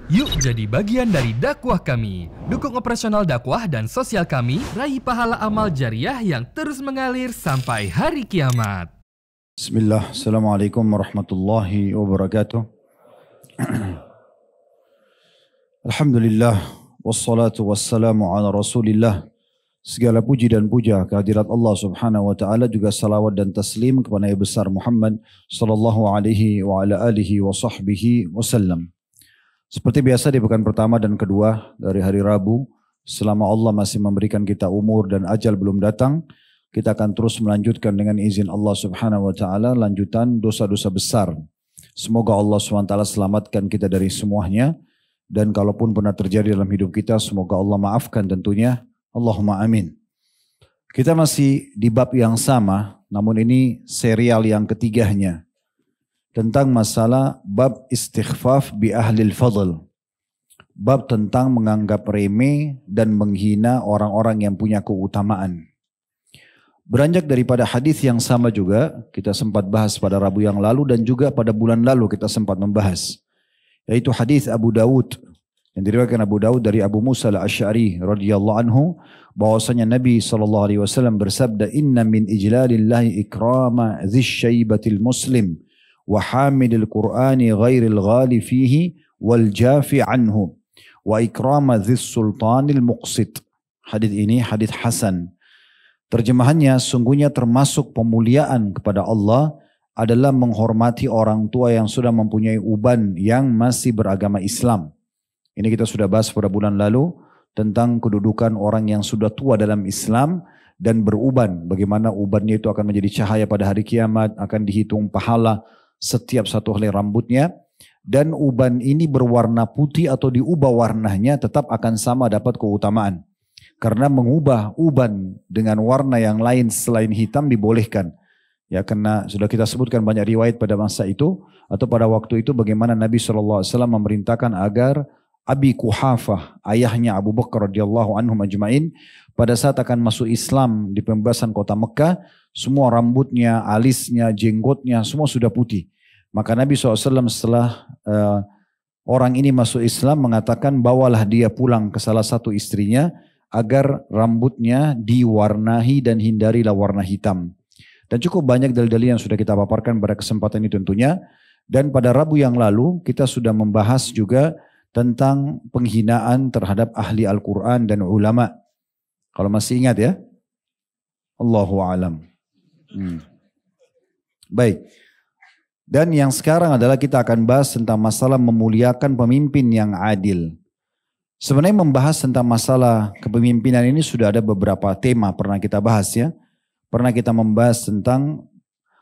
Yuk jadi bagian dari dakwah kami. Dukung operasional dakwah dan sosial kami, raih pahala amal jariah yang terus mengalir sampai hari kiamat. Bismillah, Assalamualaikum warahmatullahi wabarakatuh. Alhamdulillah, wassalatu wassalamu ala rasulillah. Segala puji dan puja kehadirat Allah subhanahu wa ta'ala, juga salawat dan taslim kepada Nabi besar Muhammad sallallahu alaihi wa ala alihi wa sahbihi wasallam. Seperti biasa di pekan pertama dan kedua dari hari Rabu, selama Allah masih memberikan kita umur dan ajal belum datang, kita akan terus melanjutkan dengan izin Allah subhanahu wa ta'ala lanjutan dosa-dosa besar. Semoga Allah subhanahu wa ta'ala selamatkan kita dari semuanya, dan kalaupun pernah terjadi dalam hidup kita, semoga Allah maafkan tentunya. Allahumma amin. Kita masih di bab yang sama, namun ini serial yang ketiganya, tentang masalah bab istighfaf bi ahlil fadl. Bab tentang menganggap remeh dan menghina orang-orang yang punya keutamaan. Beranjak daripada hadis yang sama juga, kita sempat bahas pada Rabu yang lalu dan juga pada bulan lalu kita sempat membahas. Yaitu hadis Abu Dawud, yang diriwayatkan Abu Dawud dari Abu Musa al-Asy'ari radhiyallahu anhu, bahwasanya Nabi SAW bersabda, "Inna min ijlalillahi ikrama dzis syaibatil muslim wa hamidil Qur'ani ghairil ghali fihi wal jafi anhu wa ikrama dzis sultanil muqsit." Hadis ini hadis hasan. Terjemahannya, sungguhnya termasuk pemuliaan kepada Allah adalah menghormati orang tua yang sudah mempunyai uban yang masih beragama Islam. Ini kita sudah bahas pada bulan lalu tentang kedudukan orang yang sudah tua dalam Islam dan beruban. Bagaimana ubannya itu akan menjadi cahaya pada hari kiamat, akan dihitung pahala setiap satu helai rambutnya, dan uban ini berwarna putih atau diubah warnanya tetap akan sama dapat keutamaan. Karena mengubah uban dengan warna yang lain selain hitam dibolehkan. Ya, karena sudah kita sebutkan banyak riwayat pada masa itu atau pada waktu itu bagaimana Nabi SAW memerintahkan agar Abi Quhafah, ayahnya Abu Bakar radhiyallahu anhum ajma'in, pada saat akan masuk Islam di pembebasan kota Mekah, semua rambutnya, alisnya, jenggotnya, semua sudah putih. Maka Nabi SAW setelah orang ini masuk Islam mengatakan, bawalah dia pulang ke salah satu istrinya agar rambutnya diwarnahi dan hindarilah warna hitam. Dan cukup banyak dalil-dalil yang sudah kita paparkan pada kesempatan ini tentunya. Dan pada Rabu yang lalu kita sudah membahas juga tentang penghinaan terhadap ahli Al-Quran dan ulama. Kalau masih ingat ya. Allahu a'lam. Baik. Dan yang sekarang adalah kita akan bahas tentang masalah memuliakan pemimpin yang adil. Sebenarnya membahas tentang masalah kepemimpinan ini sudah ada beberapa tema pernah kita bahas ya. Pernah kita membahas tentang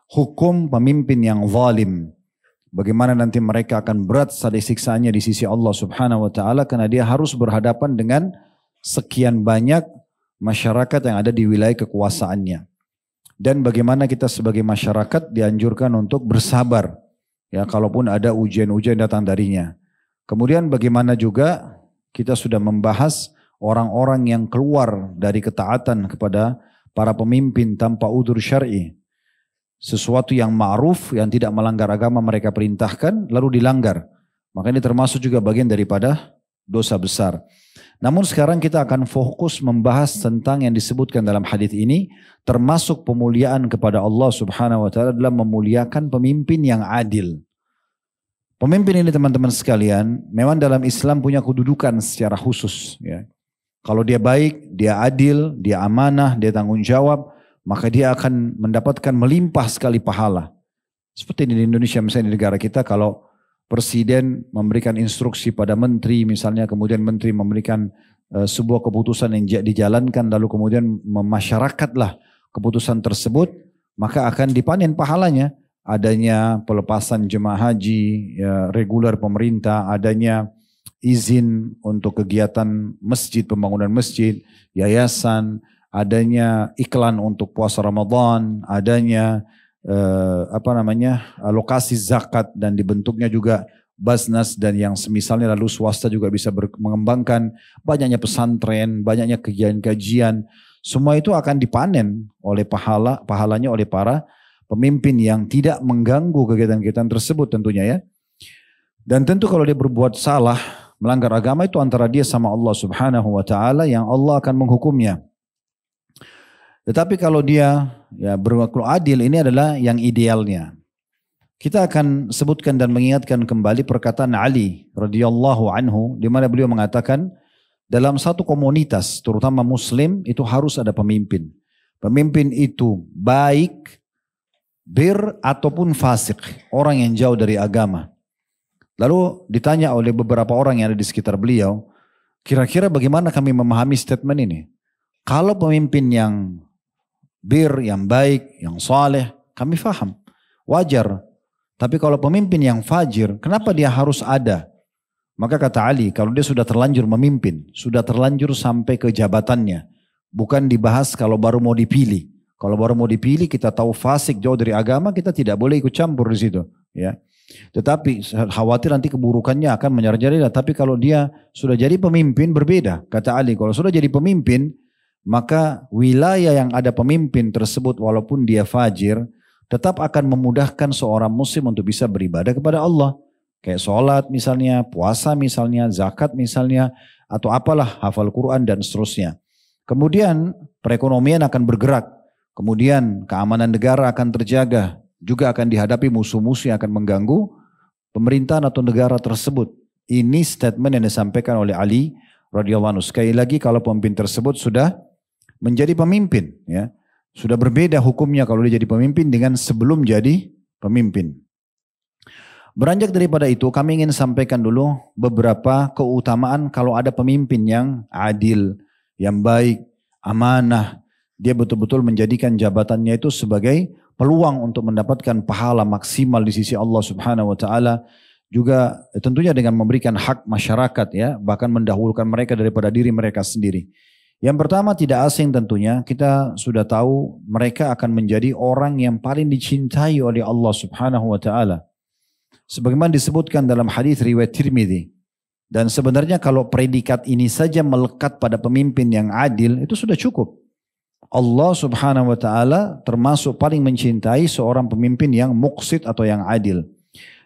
hukum pemimpin yang zalim. Bagaimana nanti mereka akan berat siksaannya di sisi Allah subhanahu wa ta'ala, karena dia harus berhadapan dengan sekian banyak masyarakat yang ada di wilayah kekuasaannya. Dan bagaimana kita sebagai masyarakat dianjurkan untuk bersabar, ya, kalaupun ada ujian-ujian datang darinya. Kemudian bagaimana juga kita sudah membahas orang-orang yang keluar dari ketaatan kepada para pemimpin tanpa udzur syar'i. Sesuatu yang ma'ruf, yang tidak melanggar agama mereka perintahkan, lalu dilanggar. Maka ini termasuk juga bagian daripada dosa besar. Namun sekarang kita akan fokus membahas tentang yang disebutkan dalam hadis ini, termasuk pemuliaan kepada Allah subhanahu wa ta'ala adalah memuliakan pemimpin yang adil. Pemimpin ini teman-teman sekalian, memang dalam Islam punya kedudukan secara khusus. Ya. Kalau dia baik, dia adil, dia amanah, dia tanggung jawab, maka dia akan mendapatkan melimpah sekali pahala. Seperti di Indonesia misalnya di negara kita, kalau presiden memberikan instruksi pada menteri misalnya, kemudian menteri memberikan sebuah keputusan yang dijalankan, lalu kemudian memasyarakatlah keputusan tersebut, maka akan dipanen pahalanya. Adanya pelepasan jemaah haji, ya, reguler pemerintah, adanya izin untuk kegiatan masjid, pembangunan masjid, yayasan, adanya iklan untuk puasa Ramadan, adanya alokasi zakat, dan dibentuknya juga Basnas dan yang semisalnya, lalu swasta juga bisa mengembangkan banyaknya pesantren, banyaknya kajian-kajian. Semua itu akan dipanen oleh pahalanya oleh para pemimpin yang tidak mengganggu kegiatan-kegiatan tersebut tentunya ya. Dan tentu kalau dia berbuat salah, melanggar agama itu antara dia sama Allah Subhanahu wa taala yang Allah akan menghukumnya. Tetapi kalau dia ya berlaku adil, ini adalah yang idealnya. Kita akan sebutkan dan mengingatkan kembali perkataan Ali radhiyallahu anhu di mana beliau mengatakan dalam satu komunitas terutama muslim itu harus ada pemimpin. Pemimpin itu baik, bir ataupun fasik, orang yang jauh dari agama. Lalu ditanya oleh beberapa orang yang ada di sekitar beliau, kira-kira bagaimana kami memahami statement ini? Kalau pemimpin yang bir, yang baik, yang saleh, kami faham, wajar. Tapi kalau pemimpin yang fajir, kenapa dia harus ada? Maka kata Ali, kalau dia sudah terlanjur memimpin, sudah terlanjur sampai ke jabatannya, bukan dibahas kalau baru mau dipilih. Kalau baru mau dipilih, kita tahu fasik jauh dari agama, kita tidak boleh ikut campur di situ, ya. Tetapi khawatir nanti keburukannya akan menjadi-jadi. Tapi kalau dia sudah jadi pemimpin berbeda. Kata Ali, kalau sudah jadi pemimpin, maka wilayah yang ada pemimpin tersebut walaupun dia fajir, tetap akan memudahkan seorang muslim untuk bisa beribadah kepada Allah. Kayak sholat misalnya, puasa misalnya, zakat misalnya, atau apalah, hafal Quran dan seterusnya. Kemudian perekonomian akan bergerak. Kemudian keamanan negara akan terjaga. Juga akan dihadapi musuh-musuh yang akan mengganggu pemerintahan atau negara tersebut. Ini statement yang disampaikan oleh Ali radhiyallahu anhu. Sekali lagi kalau pemimpin tersebut sudah menjadi pemimpin, ya, sudah berbeda hukumnya kalau dia jadi pemimpin dengan sebelum jadi pemimpin. Beranjak daripada itu, kami ingin sampaikan dulu beberapa keutamaan kalau ada pemimpin yang adil, yang baik, amanah. Dia betul-betul menjadikan jabatannya itu sebagai peluang untuk mendapatkan pahala maksimal di sisi Allah Subhanahu wa taala, juga tentunya dengan memberikan hak masyarakat, ya, bahkan mendahulukan mereka daripada diri mereka sendiri. Yang pertama tidak asing tentunya, kita sudah tahu mereka akan menjadi orang yang paling dicintai oleh Allah Subhanahu wa taala. Sebagaimana disebutkan dalam hadis riwayat Tirmidzi. Dan sebenarnya kalau predikat ini saja melekat pada pemimpin yang adil, itu sudah cukup. Allah Subhanahu wa taala termasuk paling mencintai seorang pemimpin yang muqsit atau yang adil.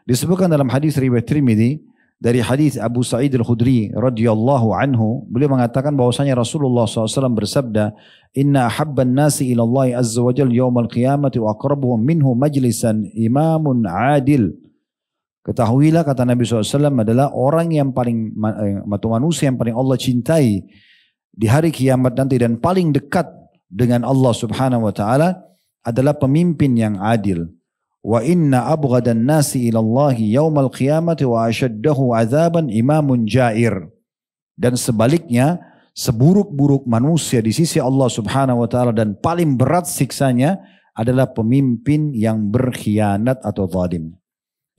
Disebutkan dalam hadis riwayat Tirmidzi dari hadis Abu Sa'id Al-Khudri radhiyallahu anhu, beliau mengatakan bahwasanya Rasulullah SAW bersabda, "Inna ahabban nasi ila Allah azza wa jalla yaumal qiyamati wa aqrabuhum minhu majlisan imamun adil." Ketahuilah, kata Nabi SAW, adalah orang yang paling atau manusia yang paling Allah cintai di hari kiamat nanti dan paling dekat dengan Allah Subhanahu wa taala adalah pemimpin yang adil. Wa inna abghadan nasi ila Allah yaumal qiyamati wa ashaddahu azaban imamun jair. Dan sebaliknya, seburuk-buruk manusia di sisi Allah Subhanahu wa taala dan paling berat siksanya adalah pemimpin yang berkhianat atau zalim.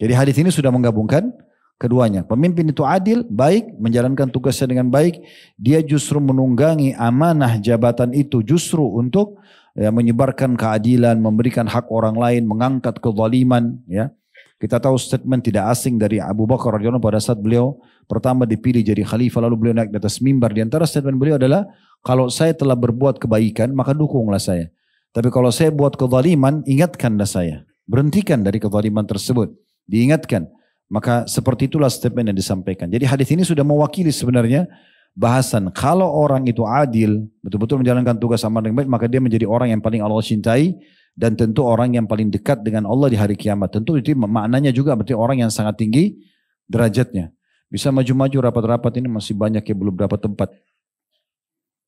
Jadi hadis ini sudah menggabungkan keduanya. Pemimpin itu adil, baik, menjalankan tugasnya dengan baik. Dia justru menunggangi amanah jabatan itu justru untuk menyebarkan keadilan, memberikan hak orang lain, mengangkat kezaliman. Ya. Kita tahu statement tidak asing dari Abu Bakar radhiyallahu anhu pada saat beliau pertama dipilih jadi khalifah, lalu beliau naik di atas mimbar. Di antara statement beliau adalah, kalau saya telah berbuat kebaikan, maka dukunglah saya. Tapi kalau saya buat kezaliman, ingatkanlah saya. Berhentikan dari kezaliman tersebut. Diingatkan. Maka seperti itulah statement yang disampaikan. Jadi hadis ini sudah mewakili sebenarnya bahasan kalau orang itu adil, betul-betul menjalankan tugas amanah dengan baik, maka dia menjadi orang yang paling Allah cintai dan tentu orang yang paling dekat dengan Allah di hari kiamat. Tentu itu maknanya juga berarti orang yang sangat tinggi derajatnya. Bisa maju-maju rapat-rapat ini, masih banyak yang belum dapat tempat.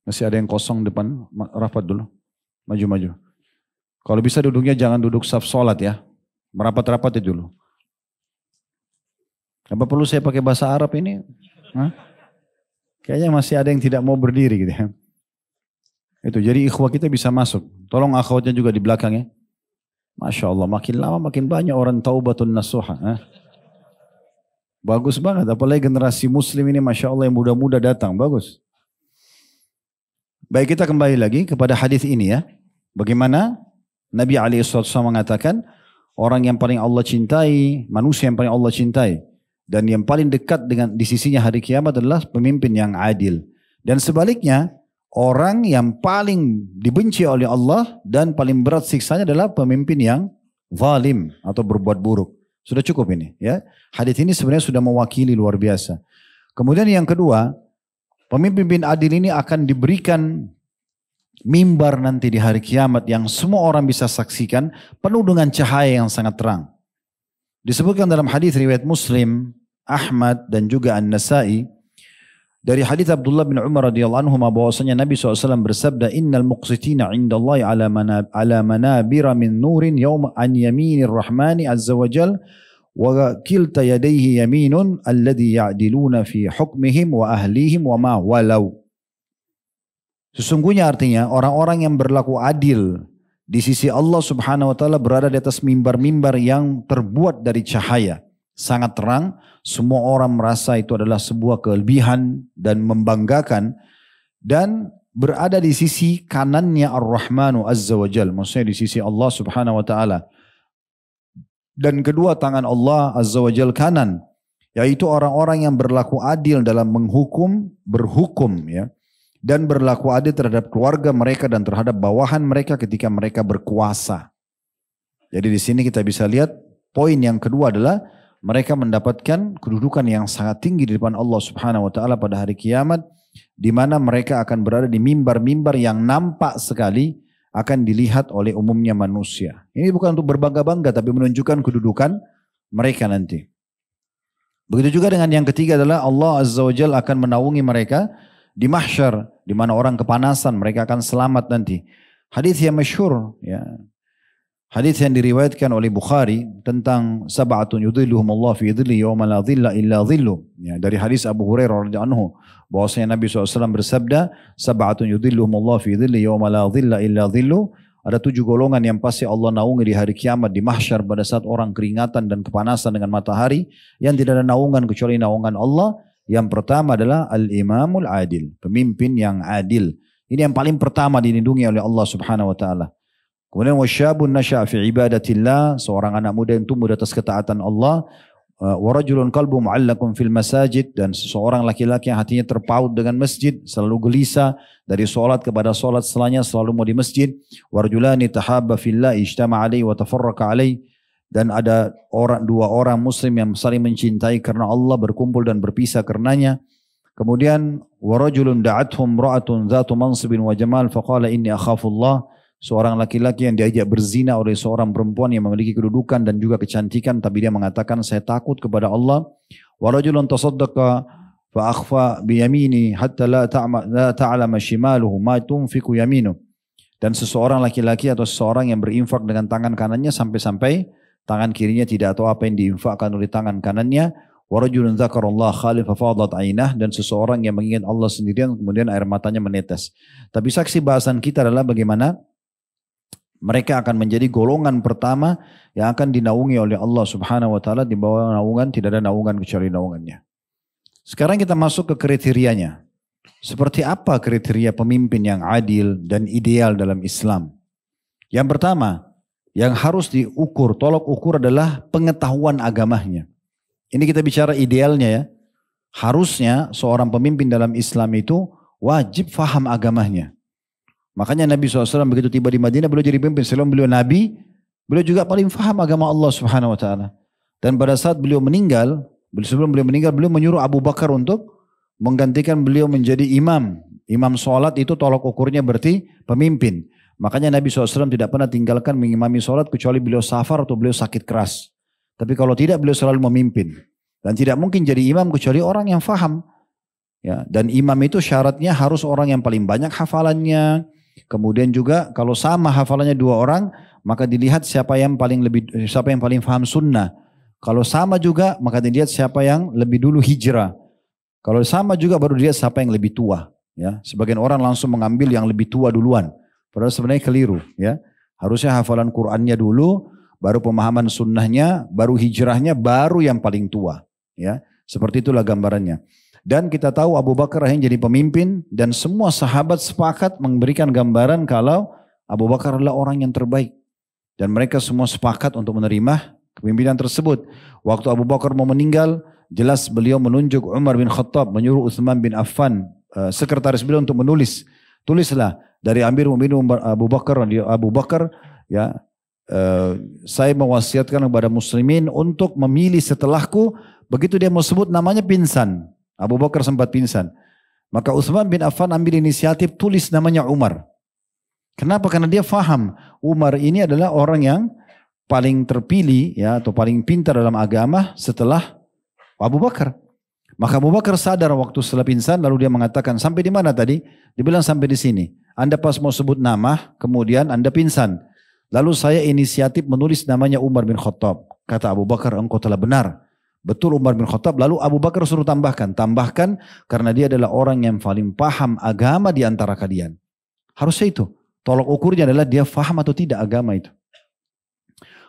Masih ada yang kosong depan rapat dulu. Maju-maju. Kalau bisa duduknya jangan duduk saf sholat ya. Merapat-rapat dulu. Apa perlu saya pakai bahasa Arab ini? Hah? Kayaknya masih ada yang tidak mau berdiri gitu ya. Itu jadi ikhwah kita bisa masuk. Tolong akhwatnya juga di belakang ya. Masya Allah, makin lama makin banyak orang taubatun nasuha. Bagus banget, apalagi generasi muslim ini Masya Allah yang muda-muda datang, bagus. Baik, kita kembali lagi kepada hadis ini ya. Bagaimana Nabi SAW mengatakan, orang yang paling Allah cintai, manusia yang paling Allah cintai. Dan yang paling dekat dengan di sisinya hari kiamat adalah pemimpin yang adil. Dan sebaliknya, orang yang paling dibenci oleh Allah dan paling berat siksanya adalah pemimpin yang zalim atau berbuat buruk. Sudah cukup ini ya. Hadis ini sebenarnya sudah mewakili luar biasa. Kemudian yang kedua, pemimpin adil ini akan diberikan mimbar nanti di hari kiamat yang semua orang bisa saksikan, penuh dengan cahaya yang sangat terang. Disebutkan dalam hadis riwayat Muslim, Ahmad dan juga An-Nasai dari hadis Abdullah bin Umar radhiyallahu anhu bahwasanya Nabi SAW bersabda, innal muqsitina indallahi ala manabira min nurin yawma an yaminir rahmani azza wa jal wa kilta yadayhi yaminun alladhi ya'diluna fi hukmihim wa ahlihim wa ma walau. Sesungguhnya artinya orang-orang yang berlaku adil di sisi Allah Subhanahu wa taala berada di atas mimbar-mimbar yang terbuat dari cahaya, sangat terang, semua orang merasa itu adalah sebuah kelebihan dan membanggakan, dan berada di sisi kanannya Ar-Rahmanu Azza wa Jal, maksudnya di sisi Allah Subhanahu wa taala. Dan kedua tangan Allah Azza wa Jal kanan, yaitu orang-orang yang berlaku adil dalam berhukum ya. Dan berlaku adil terhadap keluarga mereka dan terhadap bawahan mereka ketika mereka berkuasa. Jadi di sini kita bisa lihat poin yang kedua adalah mereka mendapatkan kedudukan yang sangat tinggi di depan Allah Subhanahu wa taala pada hari kiamat, di mana mereka akan berada di mimbar-mimbar yang nampak sekali akan dilihat oleh umumnya manusia. Ini bukan untuk berbangga-bangga tapi menunjukkan kedudukan mereka nanti. Begitu juga dengan yang ketiga adalah Allah Azza wa Jalla akan menaungi mereka di mahsyar, di mana orang kepanasan, mereka akan selamat nanti. Hadis yang masyhur, ya. Hadis yang diriwayatkan oleh Bukhari tentang sab'atun yudhilluhumullah fi dhilli yawma la dhilla illa dhillu. Ya, dari hadis Abu Hurairah radhiyallahu anhu bahwasanya Nabi SAW bersabda, sab'atun yudhilluhumullah fi dhilli yawma la dhilla illa dhillu. Ada 7 golongan yang pasti Allah naungi di hari kiamat di mahsyar pada saat orang keringatan dan kepanasan dengan matahari, yang tidak ada naungan kecuali naungan Allah. Yang pertama adalah al-imamul adil, pemimpin yang adil. Ini yang paling pertama dilindungi oleh Allah Subhanahu wa taala. Kemudian wasyabun nasya'a fi ibadatillah, seorang anak muda yang tumbuh di atas ketaatan Allah. Wa rajulun qalbu mu'allaqun fil masajid, dan seseorang laki-laki yang hatinya terpaut dengan masjid, selalu gelisah dari solat kepada solat setelahnya, selalu mau di masjid. Wa rajulani tahabba fillah ijtama'a alaihi wa tafarraqa alaihi, dan ada dua orang muslim yang saling mencintai karena Allah, berkumpul dan berpisah karenanya. Kemudian warajulun da'athum ra'atun dzatu mansibin wa jamal faqala inni akhafullah, seorang laki-laki yang diajak berzina oleh seorang perempuan yang memiliki kedudukan dan juga kecantikan, tapi dia mengatakan saya takut kepada Allah. Warajulun tasaddaqa fa akhfa bi yamini hatta la ta'lama shimaluhu ma tunfiqu yaminu, dan seseorang laki-laki atau seseorang yang berinfak dengan tangan kanannya sampai-sampai tangan kirinya tidak tahu apa yang diinfakkan oleh tangan kanannya. Warajulun dzakarallah khalif fafadat ainah, dan seseorang yang mengingat Allah sendirian kemudian air matanya menetes. Tapi saksi bahasan kita adalah bagaimana mereka akan menjadi golongan pertama yang akan dinaungi oleh Allah Subhanahu wa taala, di bawah naungan tidak ada naungan kecuali naungannya. Sekarang kita masuk ke kriterianya. Seperti apa kriteria pemimpin yang adil dan ideal dalam Islam? Yang pertama, yang harus diukur, tolok ukur adalah pengetahuan agamanya. Ini kita bicara idealnya ya. Harusnya seorang pemimpin dalam Islam itu wajib faham agamanya. Makanya Nabi SAW begitu tiba di Madinah, beliau jadi pemimpin. Selain beliau Nabi, beliau juga paling faham agama Allah Subhanahu wa taala. Dan pada saat beliau meninggal, sebelum beliau meninggal, beliau menyuruh Abu Bakar untuk menggantikan beliau menjadi imam. Imam sholat itu tolok ukurnya berarti pemimpin. Makanya Nabi SAW tidak pernah tinggalkan mengimami sholat kecuali beliau safar atau beliau sakit keras. Tapi kalau tidak, beliau selalu memimpin. Dan tidak mungkin jadi imam kecuali orang yang faham. Ya, dan imam itu syaratnya harus orang yang paling banyak hafalannya. Kemudian juga kalau sama hafalannya 2 orang, maka dilihat siapa yang paling faham sunnah. Kalau sama juga, maka dilihat siapa yang lebih dulu hijrah. Kalau sama juga baru dilihat siapa yang lebih tua. Ya, sebagian orang langsung mengambil yang lebih tua duluan. Padahal sebenarnya keliru, ya. Harusnya hafalan Qur'annya dulu, baru pemahaman sunnahnya, baru hijrahnya, baru yang paling tua, ya. Seperti itulah gambarannya. Dan kita tahu Abu Bakar yang jadi pemimpin, dan semua sahabat sepakat memberikan gambaran kalau Abu Bakar adalah orang yang terbaik. Dan mereka semua sepakat untuk menerima kepemimpinan tersebut. Waktu Abu Bakar mau meninggal, jelas beliau menunjuk Umar bin Khattab, menyuruh Utsman bin Affan, sekretaris beliau untuk menulis. Tulislah dari Amir Mu'minin Abu Bakar, ya, saya mewasiatkan kepada muslimin untuk memilih setelahku. Begitu dia mau sebut namanya pingsan. Abu Bakar sempat pingsan. Maka Utsman bin Affan ambil inisiatif tulis namanya Umar. Kenapa? Karena dia faham Umar ini adalah orang yang paling terpilih ya atau paling pintar dalam agama setelah Abu Bakar. Maka Abu Bakar sadar waktu setelah pingsan lalu dia mengatakan, sampai di mana tadi? Dia bilang sampai di sini. Anda pas mau sebut nama, kemudian Anda pingsan. Lalu saya inisiatif menulis namanya Umar bin Khattab. Kata Abu Bakar, engkau telah benar. Betul Umar bin Khattab. Lalu Abu Bakar suruh tambahkan. Tambahkan karena dia adalah orang yang paling paham agama di antara kalian. Harusnya itu. Tolok ukurnya adalah dia paham atau tidak agama itu.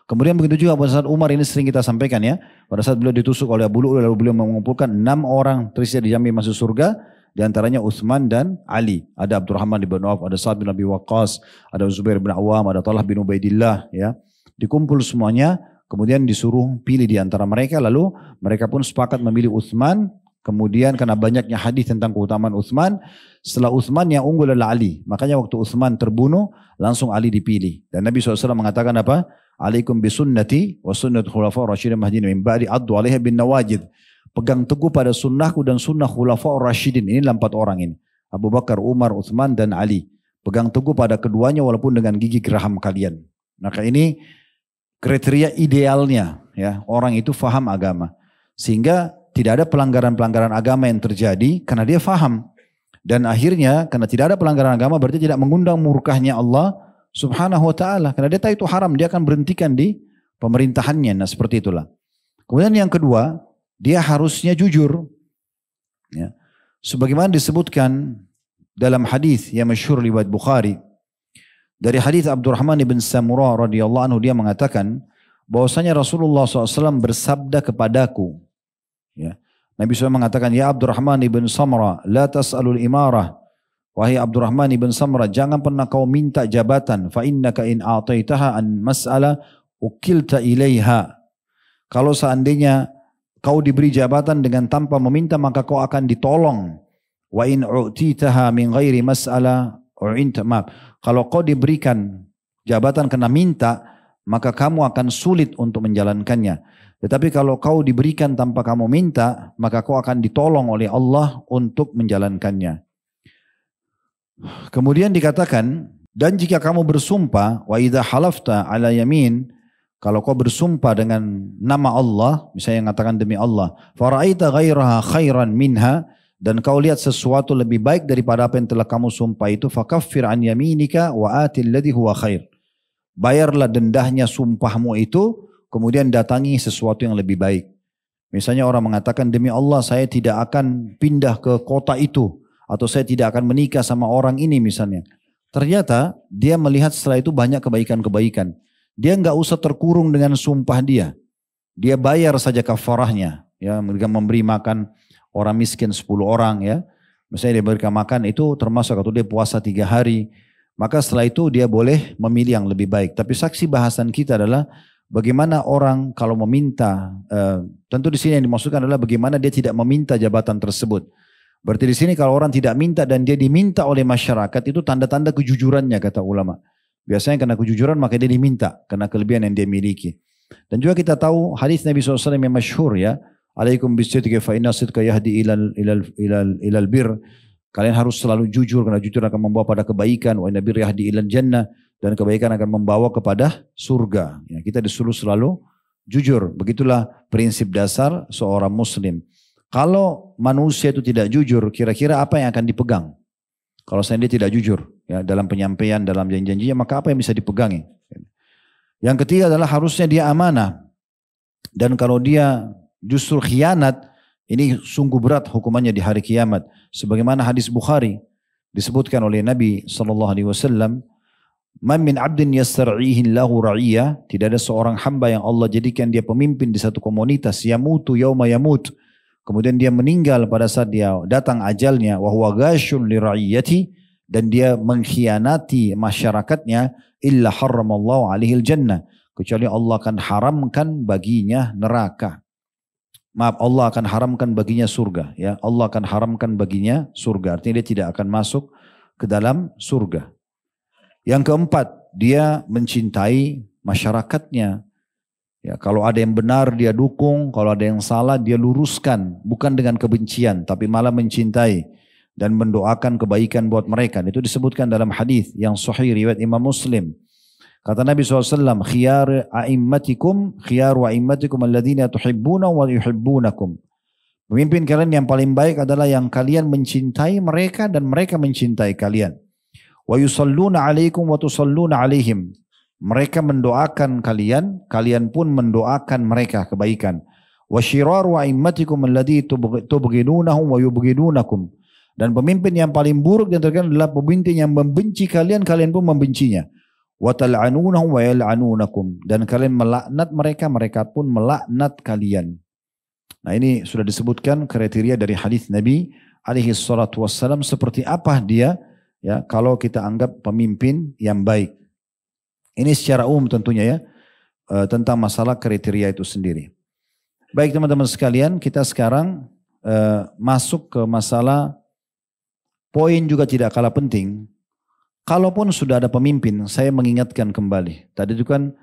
Kemudian begitu juga pada saat Umar ini sering kita sampaikan ya. Pada saat beliau ditusuk oleh Abu Lu'lu'ah lalu beliau mengumpulkan 6 orang terusnya dijamin masuk surga. Di antaranya Utsman dan Ali. Ada Abdurrahman bin Auf, ada Sa'ad bin Abi Waqqas, ada Zubair bin Awam, ada Talha bin Ubaidillah. Ya. Dikumpul semuanya, kemudian disuruh pilih di antara mereka. Lalu mereka pun sepakat memilih Utsman. Kemudian karena banyaknya hadis tentang keutamaan Utsman, setelah Utsman yang unggul adalah Ali. Makanya waktu Utsman terbunuh, langsung Ali dipilih. Dan Nabi SAW mengatakan apa? Alaikum bisunnati wa sunnat khulafa rasyidin mahdin min ba'di addu alaiha bin nawajid. Pegang teguh pada sunnahku dan sunnah khulafa rasyidin. Ini 4 orang ini. Abu Bakar, Umar, Utsman dan Ali. Pegang teguh pada keduanya walaupun dengan gigi geraham kalian. Maka ini kriteria idealnya ya, orang itu faham agama. Sehingga tidak ada pelanggaran-pelanggaran agama yang terjadi karena dia faham. Dan akhirnya karena tidak ada pelanggaran agama berarti tidak mengundang murkahnya Allah Subhanahu wa ta'ala. Karena dia tahu itu haram, dia akan berhentikan di pemerintahannya. Nah seperti itulah. Kemudian yang kedua, dia harusnya jujur. Ya. Sebagaimana disebutkan dalam hadis yang masyhur riwayat Bukhari. Dari hadis Abdurrahman bin Samurah radhiyallahu anhu, dia mengatakan bahwasanya Rasulullah SAW bersabda kepadaku. Ya. Nabi SAW mengatakan, ya Abdurrahman bin Samurah, la tas'alul imarah. Wahai Abdurrahman bin Samurah, jangan pernah kau minta jabatan. Fa innaka in a'taitaha an mas'ala ukilta ilaiha. Kalau seandainya kau diberi jabatan dengan tanpa meminta, maka kau akan ditolong. Wa in u'titaha min ghairi mas'ala u'inta. Maaf. Kalau kau diberikan jabatan karena minta, maka kamu akan sulit untuk menjalankannya. Tetapi kalau kau diberikan tanpa kamu minta, maka kau akan ditolong oleh Allah untuk menjalankannya. Kemudian dikatakan, dan jika kamu bersumpah, wa idza halafta ala yamin, kalau kau bersumpah dengan nama Allah, misalnya mengatakan demi Allah, fara'aita ghairaha khairan minha, dan kau lihat sesuatu lebih baik daripada apa yang telah kamu sumpah itu, fakaffir an yaminika wa atil ladhi huwa khair. Bayarlah dendahnya sumpahmu itu, kemudian datangi sesuatu yang lebih baik. Misalnya orang mengatakan, demi Allah saya tidak akan pindah ke kota itu, atau saya tidak akan menikah sama orang ini misalnya. Ternyata dia melihat setelah itu banyak kebaikan-kebaikan. Dia nggak usah terkurung dengan sumpah dia. Dia bayar saja kafarahnya. Ya, memberi makan orang miskin 10 orang ya. Misalnya dia berikan makan itu termasuk atau dia puasa 3 hari. Maka setelah itu dia boleh memilih yang lebih baik. Tapi saksi bahasan kita adalah bagaimana orang kalau meminta. Tentu di sini yang dimaksudkan adalah bagaimana dia tidak meminta jabatan tersebut. Berarti di sini kalau orang tidak minta dan dia diminta oleh masyarakat itu tanda-tanda kejujurannya kata ulama. Biasanya karena kejujuran maka dia diminta karena kelebihan yang dia miliki. Dan juga kita tahu hadis Nabi SAW yang masyhur ya. Alaikum bisidqi fa inna sidqa yahdi ilal bir. Kalian harus selalu jujur karena jujur akan membawa pada kebaikan. Wa inna bir yahdi ilal jannah. Dan kebaikan akan membawa kepada surga. Ya, kita disuruh selalu jujur. Begitulah prinsip dasar seorang muslim. Kalau manusia itu tidak jujur, kira-kira apa yang akan dipegang? Kalau dia tidak jujur ya, dalam penyampaian, dalam janji-janjinya, maka apa yang bisa dipegangi? Yang ketiga adalah harusnya dia amanah. Dan kalau dia justru khianat, ini sungguh berat hukumannya di hari kiamat. Sebagaimana hadis Bukhari disebutkan oleh Nabi SAW, "Man min 'abdin yastar'ihi Allahu ra'iyya", tidak ada seorang hamba yang Allah jadikan dia pemimpin di satu komunitas, yamutu yauma yamut, kemudian dia meninggal pada saat dia datang ajalnya, wa huwa ghashun li ra'iyati, dan dia mengkhianati masyarakatnya, illa harramallahu alaihil jannah, kecuali Allah akan haramkan baginya neraka. Maaf, Allah akan haramkan baginya surga. Ya, Allah akan haramkan baginya surga. Artinya dia tidak akan masuk ke dalam surga. Yang keempat, dia mencintai masyarakatnya. Ya, kalau ada yang benar dia dukung, kalau ada yang salah dia luruskan, bukan dengan kebencian, tapi malah mencintai dan mendoakan kebaikan buat mereka. Itu disebutkan dalam hadis yang sahih riwayat Imam Muslim. Kata Nabi SAW, khiyar a'immatikum alladhina tuhibbuna wa yuhibbunakum. Pemimpin kalian yang paling baik adalah yang kalian mencintai mereka dan mereka mencintai kalian. Wa yusalluna alaikum wa tusalluna alaihim. Mereka mendoakan kalian, kalian pun mendoakan mereka kebaikan. Wa syiraru a'immatikum alladhi tubghidunahum wa yubghidunakum. Dan pemimpin yang paling buruk dan terkadang adalah pemimpin yang membenci kalian, kalian pun membencinya. Wa tal'anunahum wa yal'anunakum. Dan kalian melaknat mereka, mereka pun melaknat kalian. Nah, ini sudah disebutkan kriteria dari hadis Nabi alaihi salatu wassalam seperti apa dia, ya, kalau kita anggap pemimpin yang baik. Ini secara umum tentunya ya, tentang masalah kriteria itu sendiri. Baik teman-teman sekalian, kita sekarang masuk ke masalah poin juga tidak kalah penting. Kalaupun sudah ada pemimpin, saya mengingatkan kembali. Tadi itu kan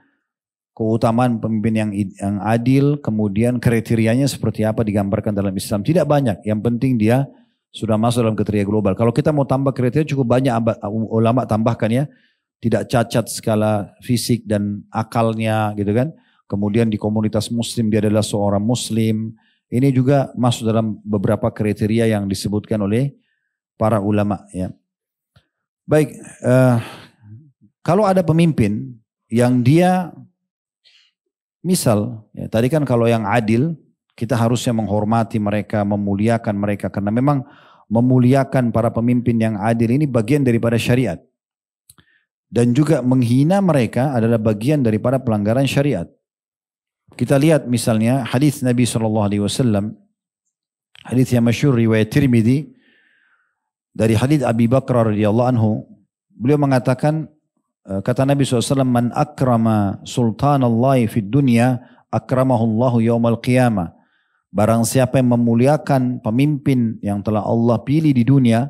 keutamaan pemimpin yang adil, kemudian kriterianya seperti apa digambarkan dalam Islam. Tidak banyak, yang penting dia sudah masuk dalam kriteria global. Kalau kita mau tambah kriteria cukup banyak ulama tambahkan ya. Tidak cacat skala fisik dan akalnya gitu kan. Kemudian di komunitas muslim dia adalah seorang muslim. Ini juga masuk dalam beberapa kriteria yang disebutkan oleh para ulama ya. Baik, kalau ada pemimpin yang dia misal, ya, tadi kan kalau yang adil kita harusnya menghormati mereka, memuliakan mereka. Karena memang memuliakan para pemimpin yang adil ini bagian daripada syariat. Dan juga menghina mereka adalah bagian daripada pelanggaran syariat. Kita lihat misalnya hadis Nabi SAW, hadis yang masyhur riwayat Tirmidzi dari hadis Abi Bakar radhiyallahu anhu, beliau mengatakan, kata Nabi SAW, man akrama sultanallahi fid dunya akramahullahu yaumal qiyamah. Barang siapa yang memuliakan pemimpin yang telah Allah pilih di dunia,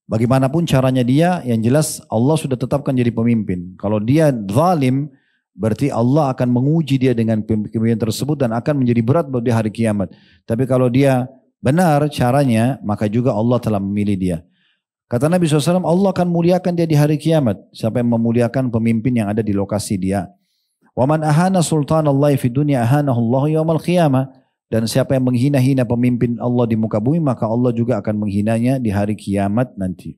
bagaimanapun caranya dia, yang jelas Allah sudah tetapkan jadi pemimpin. Kalau dia zalim, berarti Allah akan menguji dia dengan pemimpin tersebut dan akan menjadi berat buat dia hari kiamat. Tapi kalau dia benar caranya, maka juga Allah telah memilih dia. Kata Nabi SAW, Allah akan muliakan dia di hari kiamat. Siapa yang memuliakan pemimpin yang ada di lokasi dia. Wa man ahana sultanallahi fid dunya ahanahullahu yaumal qiyamah. Dan siapa yang menghina-hina pemimpin Allah di muka bumi, maka Allah juga akan menghinanya di hari kiamat nanti.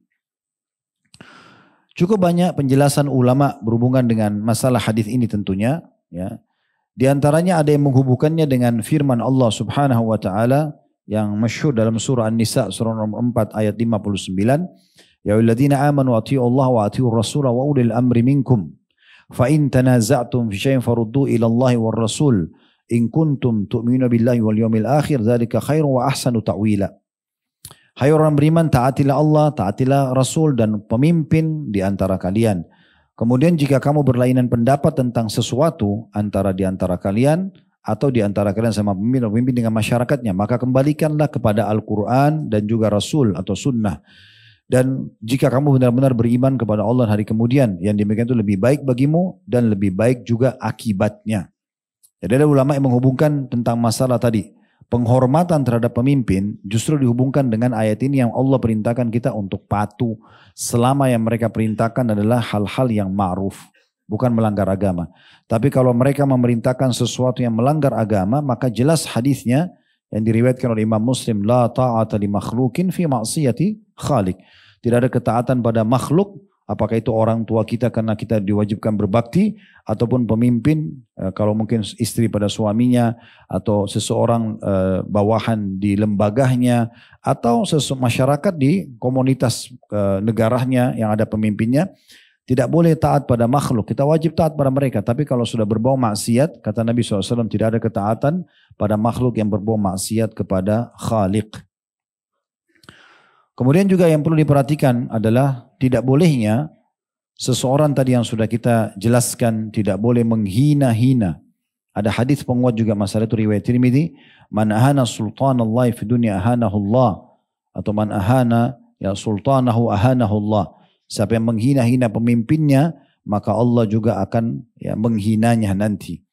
Cukup banyak penjelasan ulama berhubungan dengan masalah hadis ini tentunya. Ya. Di antaranya ada yang menghubungkannya dengan firman Allah Subhanahu wa Ta'ala yang masyhur dalam surah An-Nisa surah nomor 4 ayat 59. Ya ayyuhalladzina amanu athi'u Allah wa athi'ur rasul wa ulil amri minkum. Fa in tanaza'tum fi syai'in faruddu ila Allah war rasul. In kuntum tu'minu billahi wal yawmil akhir dzalika khairu wa ahsanu ta'wila. Hai orang beriman, taatilah Allah, taatilah Rasul dan pemimpin di antara kalian. Kemudian jika kamu berlainan pendapat tentang sesuatu antara di antara kalian atau di antara kalian sama pemimpin dengan masyarakatnya, maka kembalikanlah kepada Al-Quran dan juga Rasul atau Sunnah. Dan jika kamu benar-benar beriman kepada Allah hari kemudian, yang demikian itu lebih baik bagimu dan lebih baik juga akibatnya. Jadi ada ulama yang menghubungkan tentang masalah tadi. Penghormatan terhadap pemimpin justru dihubungkan dengan ayat ini yang Allah perintahkan kita untuk patuh. Selama yang mereka perintahkan adalah hal-hal yang ma'ruf. Bukan melanggar agama. Tapi kalau mereka memerintahkan sesuatu yang melanggar agama, maka jelas hadisnya yang diriwayatkan oleh Imam Muslim. La ta'ata li makhlukin fi ma'siyati khalik. Tidak ada ketaatan pada makhluk. Apakah itu orang tua kita karena kita diwajibkan berbakti, ataupun pemimpin kalau mungkin istri pada suaminya, atau seseorang bawahan di lembaganya, atau masyarakat di komunitas negaranya yang ada pemimpinnya. Tidak boleh taat pada makhluk, kita wajib taat pada mereka. Tapi kalau sudah berbau maksiat, kata Nabi SAW, tidak ada ketaatan pada makhluk yang berbau maksiat kepada Khaliq. Kemudian juga yang perlu diperhatikan adalah tidak bolehnya seseorang tadi yang sudah kita jelaskan tidak boleh menghina-hina. Ada hadis penguat juga masalah itu riwayat Tirmidzi, man ahana sultanallahi fi dunya ahanahullah, atau man ahana ya sultanahu ahanahullah. Siapa yang menghina-hina pemimpinnya, maka Allah juga akan ya menghinanya nanti.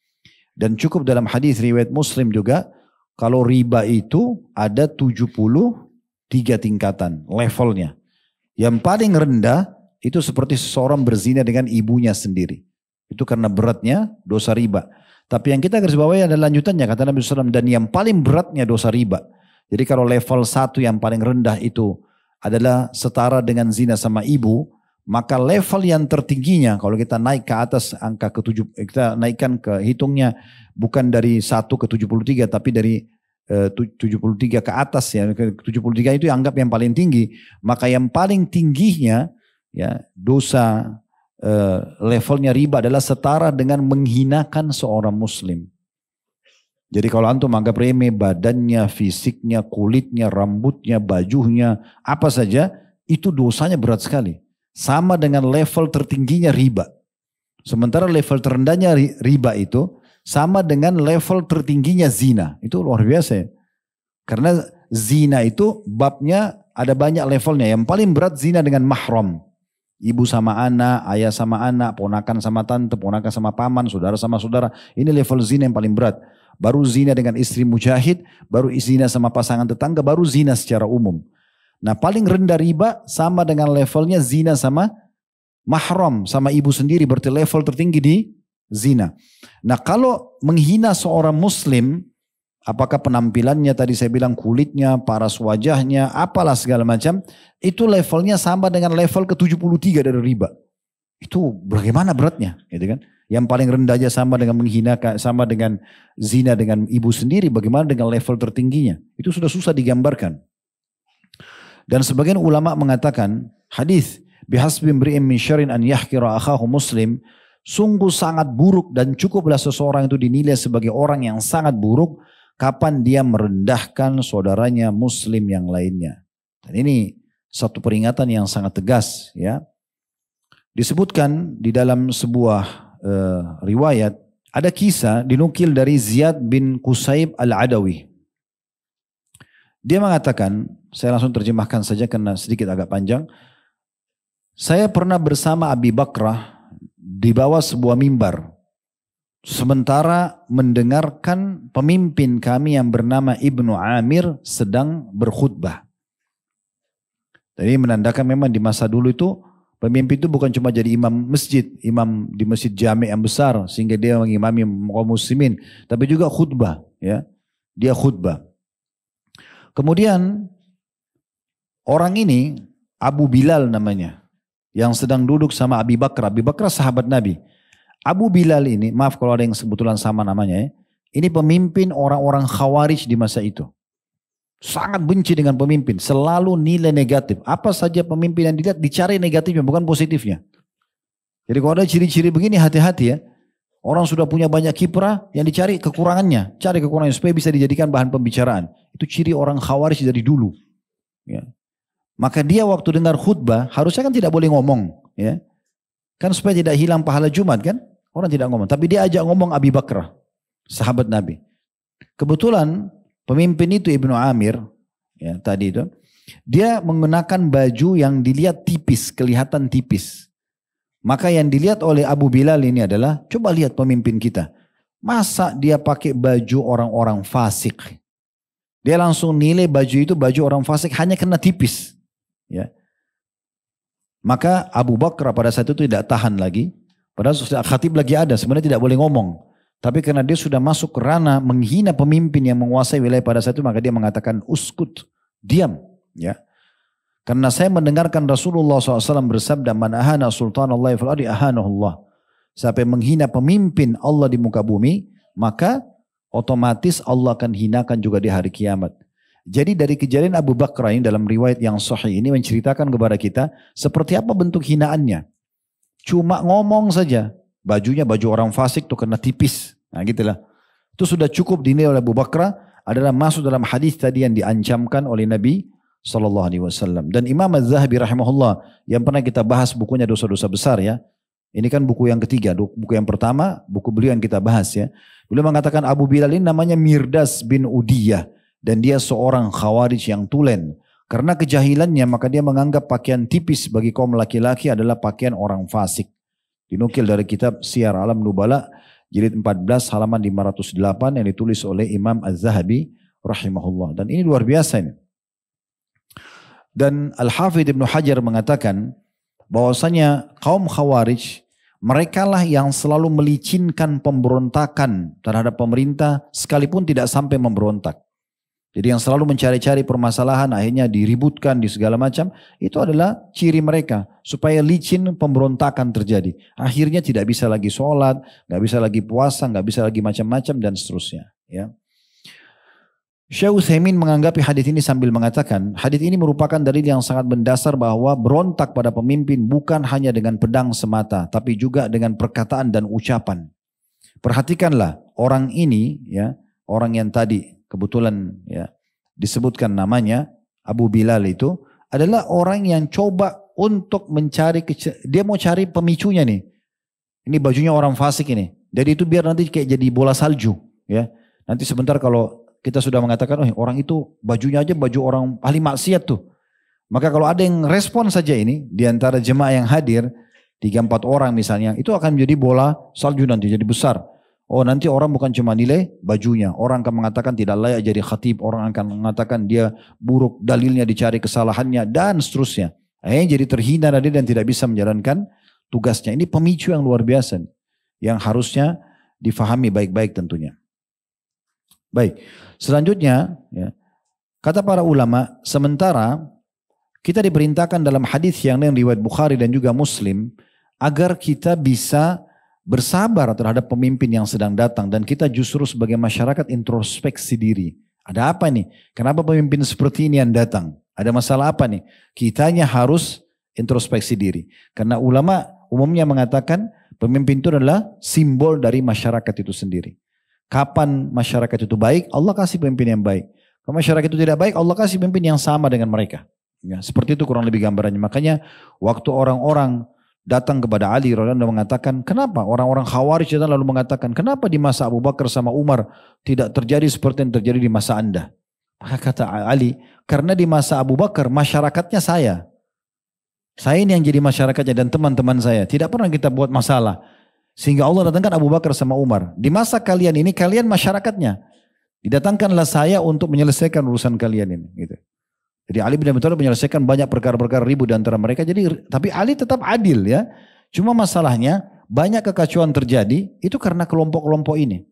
Dan cukup dalam hadis riwayat Muslim juga, kalau riba itu ada 73 tingkatan levelnya. Yang paling rendah itu seperti seseorang berzina dengan ibunya sendiri. Itu karena beratnya dosa riba. Tapi yang kita garis bawahi adalah lanjutannya, kata Nabi SAW, dan yang paling beratnya dosa riba. Jadi kalau level 1 yang paling rendah itu adalah setara dengan zina sama ibu, maka level yang tertingginya kalau kita naik ke atas angka kita naikkan ke hitungnya bukan dari 1 ke 73 tapi dari 73 ke atas ya, ke 73 itu anggap yang paling tinggi, maka yang paling tingginya ya dosa levelnya riba adalah setara dengan menghinakan seorang muslim. Jadi kalau antum anggap remeh badannya, fisiknya, kulitnya, rambutnya, bajunya, apa saja, itu dosanya berat sekali. Sama dengan level tertingginya riba. Sementara level terendahnya riba itu sama dengan level tertingginya zina. Itu luar biasa ya. Karena zina itu babnya ada banyak levelnya. Yang paling berat zina dengan mahram. Ibu sama anak, ayah sama anak, ponakan sama tante, ponakan sama paman, saudara sama saudara. Ini level zina yang paling berat. Baru zina dengan istri mujahid, baru zina sama pasangan tetangga, baru zina secara umum. Nah paling rendah riba sama dengan levelnya zina sama mahram, sama ibu sendiri, berarti level tertinggi di zina. Nah kalau menghina seorang muslim, apakah penampilannya tadi saya bilang kulitnya, paras wajahnya, apalah segala macam, itu levelnya sama dengan level ke-73 dari riba. Itu bagaimana beratnya, gitu kan? Yang paling rendah aja sama dengan menghina, sama dengan zina dengan ibu sendiri, bagaimana dengan level tertingginya? Itu sudah susah digambarkan. Dan sebagian ulama mengatakan hadis bihasbi imri'in min syarrin an yahkira akhahu muslim, sungguh sangat buruk dan cukuplah seseorang itu dinilai sebagai orang yang sangat buruk kapan dia merendahkan saudaranya muslim yang lainnya. Dan ini satu peringatan yang sangat tegas ya. Disebutkan di dalam sebuah riwayat ada kisah dinukil dari Ziyad bin Qusayb al-Adawi. Dia mengatakan, saya langsung terjemahkan saja karena sedikit agak panjang. Saya pernah bersama Abi Bakrah di bawah sebuah mimbar. Sementara mendengarkan pemimpin kami yang bernama Ibnu Amir sedang berkhutbah. Jadi menandakan memang di masa dulu itu pemimpin itu bukan cuma jadi imam masjid, imam di masjid jami' yang besar sehingga dia mengimami kaum muslimin, tapi juga khutbah ya. Dia khutbah. Kemudian orang ini Abu Bilal namanya yang sedang duduk sama Abi Bakrah. Abi Bakrah sahabat Nabi. Abu Bilal ini, maaf kalau ada yang kebetulan sama namanya ya. Ini pemimpin orang-orang Khawarij di masa itu. Sangat benci dengan pemimpin, selalu nilai negatif. Apa saja pemimpin yang dilihat dicari negatifnya, bukan positifnya. Jadi kalau ada ciri-ciri begini hati-hati ya. Orang sudah punya banyak kiprah, yang dicari kekurangannya. Cari kekurangannya supaya bisa dijadikan bahan pembicaraan. Itu ciri orang Khawarij dari dulu. Ya. Maka dia waktu dengar khutbah, harusnya kan tidak boleh ngomong. Ya. Kan supaya tidak hilang pahala Jumat kan. Orang tidak ngomong. Tapi dia ajak ngomong Abi Bakrah, sahabat Nabi. Kebetulan pemimpin itu Ibnu Amir, ya, tadi itu, dia mengenakan baju yang dilihat tipis, kelihatan tipis. Maka yang dilihat oleh Abu Bilal ini adalah, coba lihat pemimpin kita. Masa dia pakai baju orang-orang fasik? Dia langsung nilai baju itu baju orang fasik hanya kena tipis. Ya. Maka Abu Bakar pada saat itu tidak tahan lagi. Padahal khatib lagi ada, sebenarnya tidak boleh ngomong. Tapi karena dia sudah masuk ke ranah menghina pemimpin yang menguasai wilayah pada saat itu, maka dia mengatakan uskut, diam. Ya. Karena saya mendengarkan Rasulullah SAW bersabda, man ahana sultanallahi fil ardi ahanahullah. Siapa yang menghina pemimpin Allah di muka bumi, maka otomatis Allah akan hinakan juga di hari kiamat. Jadi dari kejadian Abu Bakrah ini dalam riwayat yang sahih ini menceritakan kepada kita seperti apa bentuk hinaannya. Cuma ngomong saja, bajunya baju orang fasik tuh kena tipis. Nah gitulah. Itu sudah cukup dinilai oleh Abu Bakrah adalah masuk dalam hadis tadi yang diancamkan oleh Nabi SAW. Dan Imam Az-Zahabi rahimahullah yang pernah kita bahas bukunya dosa-dosa besar ya. Ini kan buku yang ketiga, buku yang pertama, buku beliau yang kita bahas ya. Beliau mengatakan Abu Bilal ini namanya Mirdas bin Udiyah. Dan dia seorang khawarij yang tulen. Karena kejahilannya maka dia menganggap pakaian tipis bagi kaum laki-laki adalah pakaian orang fasik. Dinukil dari kitab Syiar Alam Nubala. jilid 14 halaman 508 yang ditulis oleh Imam Az-Zahabi rahimahullah. Dan ini luar biasa ini. Dan Al-Hafidh Ibnu Hajar mengatakan bahwasanya kaum Khawarij mereka lah yang selalu melicinkan pemberontakan terhadap pemerintah sekalipun tidak sampai memberontak. Jadi yang selalu mencari-cari permasalahan akhirnya diributkan di segala macam, itu adalah ciri mereka supaya licin pemberontakan terjadi. Akhirnya tidak bisa lagi sholat, nggak bisa lagi puasa, nggak bisa lagi macam-macam dan seterusnya. Ya. Syekh Utsaimin menanggapi hadis ini sambil mengatakan, hadis ini merupakan dalil yang sangat mendasar bahwa berontak pada pemimpin bukan hanya dengan pedang semata, tapi juga dengan perkataan dan ucapan. Perhatikanlah orang ini, ya, orang yang tadi kebetulan ya disebutkan namanya Abu Bilal itu adalah orang yang coba untuk mencari, dia mau cari pemicunya nih. Ini bajunya orang fasik ini. Jadi itu biar nanti kayak jadi bola salju, ya. Nanti sebentar kalau kita sudah mengatakan, oh orang itu bajunya aja baju orang ahli maksiat tuh. Maka kalau ada yang respon saja ini, di antara jemaah yang hadir, 3-4 orang misalnya, itu akan menjadi bola salju nanti, jadi besar. Oh nanti orang bukan cuma nilai bajunya, orang akan mengatakan tidak layak jadi khatib, orang akan mengatakan dia buruk, dalilnya dicari kesalahannya, dan seterusnya. Akhirnya jadi terhina dan tidak bisa menjalankan tugasnya. Ini pemicu yang luar biasa, yang harusnya difahami baik-baik tentunya. Baik, selanjutnya ya, kata para ulama, sementara kita diperintahkan dalam hadis yang lain riwayat Bukhari dan juga Muslim agar kita bisa bersabar terhadap pemimpin yang sedang datang dan kita justru sebagai masyarakat introspeksi diri. Ada apa nih? Kenapa pemimpin seperti ini yang datang? Ada masalah apa nih? Kitanya harus introspeksi diri. Karena ulama umumnya mengatakan pemimpin itu adalah simbol dari masyarakat itu sendiri. Kapan masyarakat itu baik, Allah kasih pemimpin yang baik. Kalau masyarakat itu tidak baik, Allah kasih pemimpin yang sama dengan mereka. Ya, seperti itu kurang lebih gambarannya. Makanya waktu orang-orang datang kepada Ali radhiyallahu mengatakan, kenapa orang-orang Khawarij datang lalu mengatakan, kenapa di masa Abu Bakar sama Umar tidak terjadi seperti yang terjadi di masa Anda? Maka kata Ali, karena di masa Abu Bakar masyarakatnya saya. Saya ini yang jadi masyarakatnya dan teman-teman saya. Tidak pernah kita buat masalah. Sehingga Allah datangkan Abu Bakar sama Umar. Di masa kalian ini, kalian masyarakatnya. Didatangkanlah saya untuk menyelesaikan urusan kalian ini. Gitu. Jadi Ali bin Abi Thalib menyelesaikan banyak perkara-perkara ribut di antara mereka. Jadi, tapi Ali tetap adil ya. Cuma masalahnya banyak kekacauan terjadi itu karena kelompok-kelompok ini.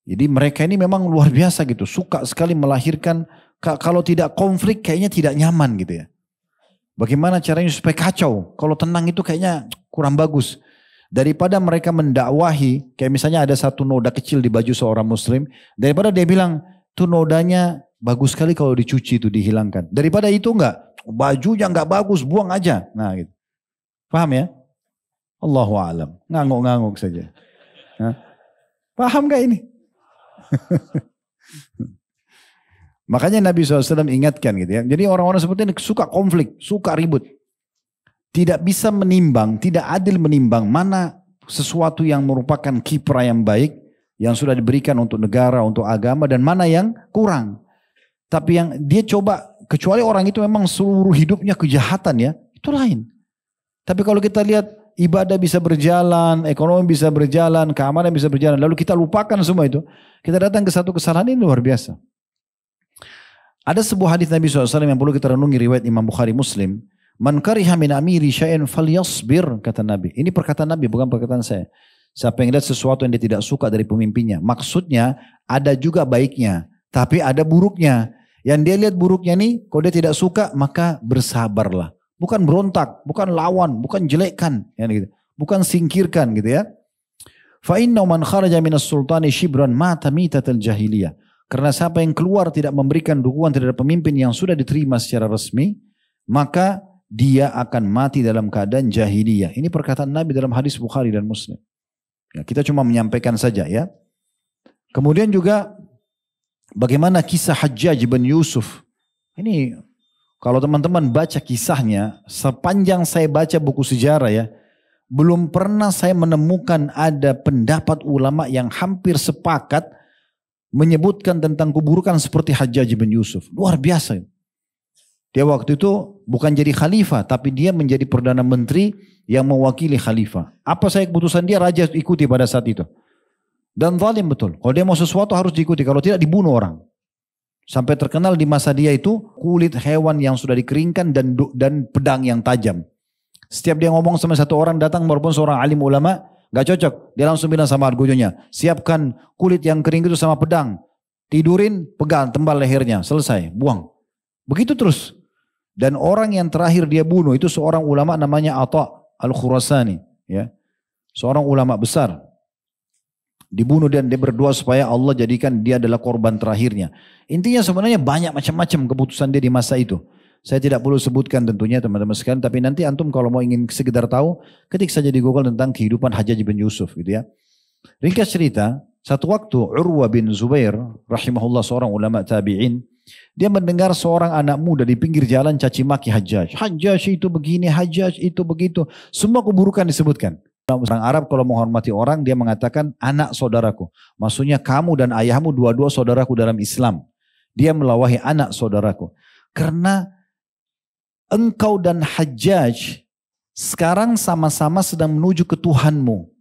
Jadi mereka ini memang luar biasa gitu. Suka sekali melahirkan, kalau tidak konflik kayaknya tidak nyaman gitu ya. Bagaimana caranya supaya kacau. Kalau tenang itu kayaknya kurang bagus. Daripada mereka mendakwahi, kayak misalnya ada satu noda kecil di baju seorang muslim, daripada dia bilang, tuh nodanya bagus sekali kalau dicuci itu dihilangkan. Daripada itu enggak, bajunya enggak bagus, buang aja. Nah gitu. Paham ya? Allahu a'lam. Ngangguk-ngangguk saja. Nah, paham gak ini? Makanya Nabi SAW ingatkan gitu ya. Jadi orang-orang seperti ini suka konflik, suka ribut. Tidak bisa menimbang, tidak adil menimbang mana sesuatu yang merupakan kiprah yang baik, yang sudah diberikan untuk negara, untuk agama, dan mana yang kurang. Tapi yang dia coba, kecuali orang itu memang seluruh hidupnya kejahatan ya, itu lain. Tapi kalau kita lihat ibadah bisa berjalan, ekonomi bisa berjalan, keamanan bisa berjalan, lalu kita lupakan semua itu, kita datang ke satu kesalahan ini luar biasa. Ada sebuah hadis Nabi SAW yang perlu kita renungi riwayat Imam Bukhari Muslim. Man kariha min amiri syai'an falyasbir, kata Nabi. Ini perkataan Nabi, bukan perkataan saya. Siapa yang lihat sesuatu yang dia tidak suka dari pemimpinnya. Maksudnya ada juga baiknya, tapi ada buruknya. Yang dia lihat buruknya nih, kalau dia tidak suka maka bersabarlah. Bukan berontak, bukan lawan, bukan jelekkan, ya, gitu. Bukan singkirkan gitu ya. Fa inna man kharaja minas sultani shibran mata mitatal jahiliyah. Karena siapa yang keluar tidak memberikan dukungan terhadap pemimpin yang sudah diterima secara resmi, maka dia akan mati dalam keadaan jahiliyah. Ini perkataan Nabi dalam hadis Bukhari dan Muslim. Ya, kita cuma menyampaikan saja ya. Kemudian juga bagaimana kisah Hajjaj bin Yusuf. Ini kalau teman-teman baca kisahnya, sepanjang saya baca buku sejarah ya, belum pernah saya menemukan ada pendapat ulama yang hampir sepakat menyebutkan tentang keburukan seperti Hajjaj bin Yusuf. Luar biasa. Dia waktu itu bukan jadi khalifah, tapi dia menjadi perdana menteri yang mewakili khalifah. Apa saya keputusan dia, raja ikuti pada saat itu. Dan zalim betul. Kalau dia mau sesuatu harus diikuti. Kalau tidak dibunuh orang. Sampai terkenal di masa dia itu kulit hewan yang sudah dikeringkan dan pedang yang tajam. Setiap dia ngomong sama satu orang datang walaupun seorang alim ulama, gak cocok. Dia langsung bilang sama argujonya, siapkan kulit yang kering itu sama pedang. Tidurin, pegang, tembal lehernya. Selesai, buang. Begitu terus. Dan orang yang terakhir dia bunuh itu seorang ulama namanya Atha al-Khurasani. Ya. Seorang ulama besar. Dibunuh dan dia berdoa supaya Allah jadikan dia adalah korban terakhirnya. Intinya sebenarnya banyak macam-macam keputusan dia di masa itu. Saya tidak perlu sebutkan tentunya teman-teman sekalian. Tapi nanti antum kalau mau ingin sekedar tahu, ketik saja di Google tentang kehidupan Hajjaj bin Yusuf gitu ya. Ringkas cerita, satu waktu Urwa bin Zubair, rahimahullah seorang ulama tabi'in, dia mendengar seorang anak muda di pinggir jalan caci maki Hajjaj. Hajjaj itu begini, Hajjaj itu begitu. Semua keburukan disebutkan. Orang Arab kalau menghormati orang dia mengatakan anak saudaraku. Maksudnya kamu dan ayahmu dua-dua saudaraku dalam Islam. Dia melawahi anak saudaraku. Karena engkau dan Hajjaj sekarang sama-sama sedang menuju ke Tuhanmu.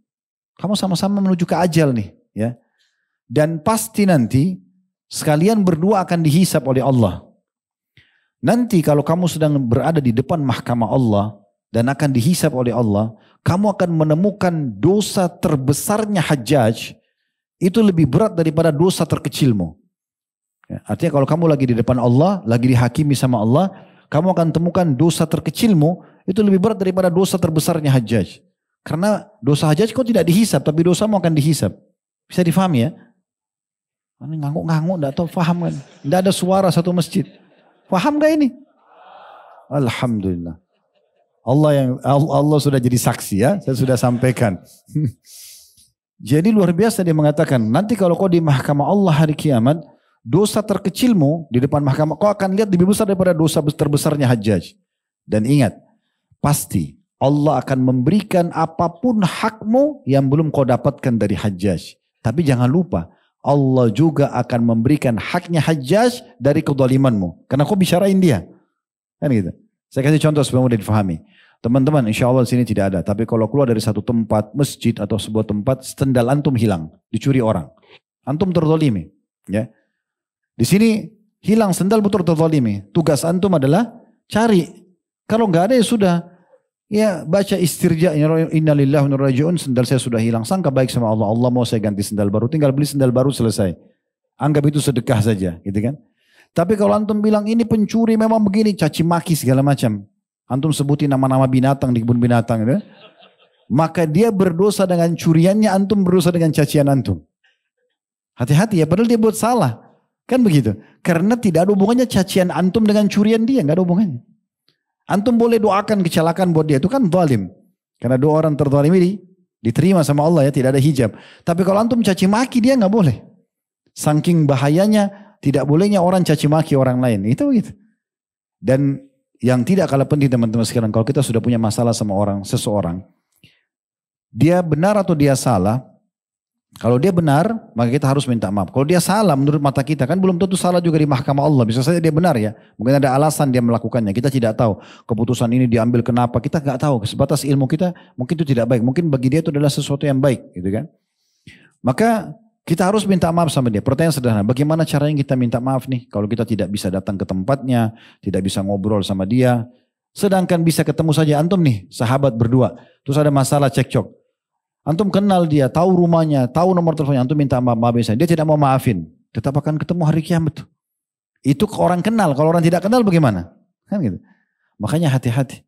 Kamu sama-sama menuju ke ajal nih. Ya. Dan pasti nanti sekalian berdua akan dihisap oleh Allah. Nanti kalau kamu sedang berada di depan mahkamah Allah dan akan dihisap oleh Allah, kamu akan menemukan dosa terbesarnya Hajjaj itu lebih berat daripada dosa terkecilmu. Ya, artinya kalau kamu lagi di depan Allah, lagi dihakimi sama Allah, kamu akan temukan dosa terkecilmu itu lebih berat daripada dosa terbesarnya Hajjaj. Karena dosa Hajjaj kau tidak dihisap, tapi dosamu akan dihisap. Bisa difahami ya? Ini ngangguk-ngangguk, tidak tahu faham kan? Tidak ada suara satu masjid. Faham gak ini? Alhamdulillah. Allah sudah jadi saksi ya, saya sudah sampaikan. Jadi luar biasa dia mengatakan, nanti kalau kau di mahkamah Allah hari kiamat, dosa terkecilmu di depan mahkamah, kau akan lihat lebih besar daripada dosa terbesarnya Hajjaj. Dan ingat, pasti Allah akan memberikan apapun hakmu yang belum kau dapatkan dari Hajjaj. Tapi jangan lupa, Allah juga akan memberikan haknya Hajjaj dari kezalimanmu. Karena kau bicarain dia. Kan gitu. Saya kasih contoh supaya mudah difahami. Teman-teman insya Allah di sini tidak ada. Tapi kalau keluar dari satu tempat, masjid atau sebuah tempat, sendal antum hilang. Dicuri orang. Antum terzalimi. Ya. Di sini hilang sendal betul terzalimi. Tugas antum adalah cari. Kalau nggak ada ya sudah. Ya baca istirja. Innalillahi wa inna ilaihi raji'un. Sendal saya sudah hilang. Sangka baik sama Allah. Allah mau saya ganti sendal baru. Tinggal beli sendal baru selesai. Anggap itu sedekah saja. Gitu kan. Tapi kalau antum bilang ini pencuri memang begini, caci maki segala macam. Antum sebutin nama-nama binatang di kebun binatang. Gitu. Maka dia berdosa dengan curiannya, antum berdosa dengan cacian antum. Hati-hati ya, padahal dia buat salah. Kan begitu. Karena tidak ada hubungannya cacian antum dengan curian dia, nggak ada hubungannya. Antum boleh doakan kecelakaan buat dia, itu kan zalim. Karena doa orang terzalimi diterima sama Allah ya, tidak ada hijab. Tapi kalau antum caci maki dia nggak boleh. Saking bahayanya, tidak bolehnya orang caci maki orang lain. Itu begitu. Dan yang tidak kalah penting teman-teman sekalian, kalau kita sudah punya masalah sama seseorang, dia benar atau dia salah, kalau dia benar, maka kita harus minta maaf. Kalau dia salah menurut mata kita, kan belum tentu salah juga di mahkamah Allah. Bisa saja dia benar ya. Mungkin ada alasan dia melakukannya. Kita tidak tahu. Keputusan ini diambil kenapa. Kita nggak tahu. Sebatas ilmu kita, mungkin itu tidak baik. Mungkin bagi dia itu adalah sesuatu yang baik. Gitu kan. Maka kita harus minta maaf sama dia. Pertanyaan sederhana, bagaimana caranya kita minta maaf nih? Kalau kita tidak bisa datang ke tempatnya, tidak bisa ngobrol sama dia. Sedangkan bisa ketemu saja antum nih, sahabat berdua. Terus ada masalah cekcok. Antum kenal dia, tahu rumahnya, tahu nomor teleponnya. Antum minta maaf misalnya. Dia tidak mau maafin. Tetap akan ketemu hari kiamat. Itu orang kenal. Kalau orang tidak kenal bagaimana? Kan gitu. Makanya hati-hati.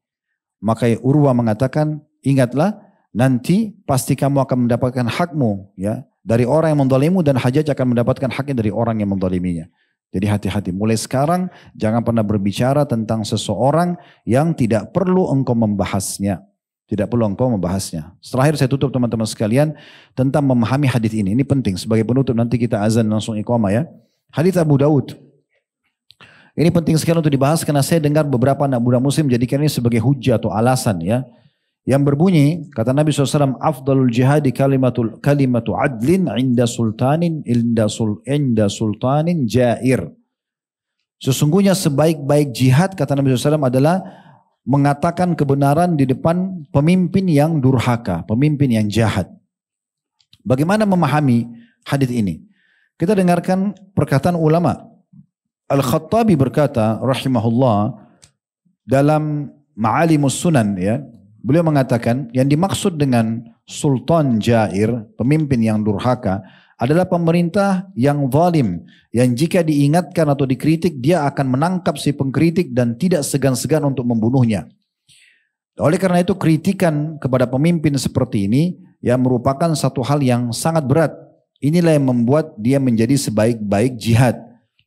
Maka Urwa mengatakan, ingatlah nanti pasti kamu akan mendapatkan hakmu ya. Dari orang yang mendolimu dan Hajjaj akan mendapatkan haknya dari orang yang mendoliminya. Jadi hati-hati. Mulai sekarang jangan pernah berbicara tentang seseorang yang tidak perlu engkau membahasnya. Tidak perlu engkau membahasnya. Terakhir saya tutup teman-teman sekalian tentang memahami hadis ini. Ini penting sebagai penutup, nanti kita azan langsung iqamah ya. Hadis Abu Daud. Ini penting sekali untuk dibahas karena saya dengar beberapa anak muda muslim jadikan ini sebagai hujah atau alasan ya. Yang berbunyi, kata Nabi SAW, afdalul jihadi kalimatu adlin inda sultanin jair. Sesungguhnya sebaik-baik jihad, kata Nabi SAW, adalah mengatakan kebenaran di depan pemimpin yang durhaka, pemimpin yang jahat. Bagaimana memahami hadis ini? Kita dengarkan perkataan ulama. Al-Khattabi berkata rahimahullah dalam Ma'alimus Sunan, ya. Beliau mengatakan yang dimaksud dengan sultan jair, pemimpin yang durhaka, adalah pemerintah yang zalim, yang jika diingatkan atau dikritik dia akan menangkap si pengkritik dan tidak segan-segan untuk membunuhnya. Oleh karena itu kritikan kepada pemimpin seperti ini ya merupakan satu hal yang sangat berat. Inilah yang membuat dia menjadi sebaik-baik jihad.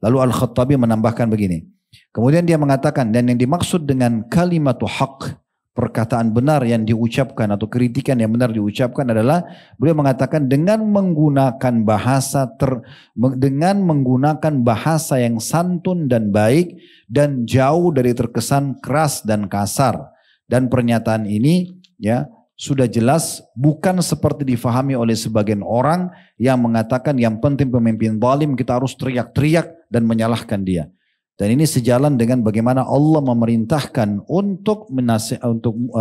Lalu Al-Khattabi menambahkan begini. Kemudian dia mengatakan dan yang dimaksud dengan kalimatu haq, perkataan benar yang diucapkan atau kritikan yang benar diucapkan adalah beliau mengatakan dengan menggunakan bahasa yang santun dan baik dan jauh dari terkesan keras dan kasar. Dan pernyataan ini ya sudah jelas bukan seperti difahami oleh sebagian orang yang mengatakan yang penting pemimpin zalim kita harus teriak-teriak dan menyalahkan dia. Dan ini sejalan dengan bagaimana Allah memerintahkan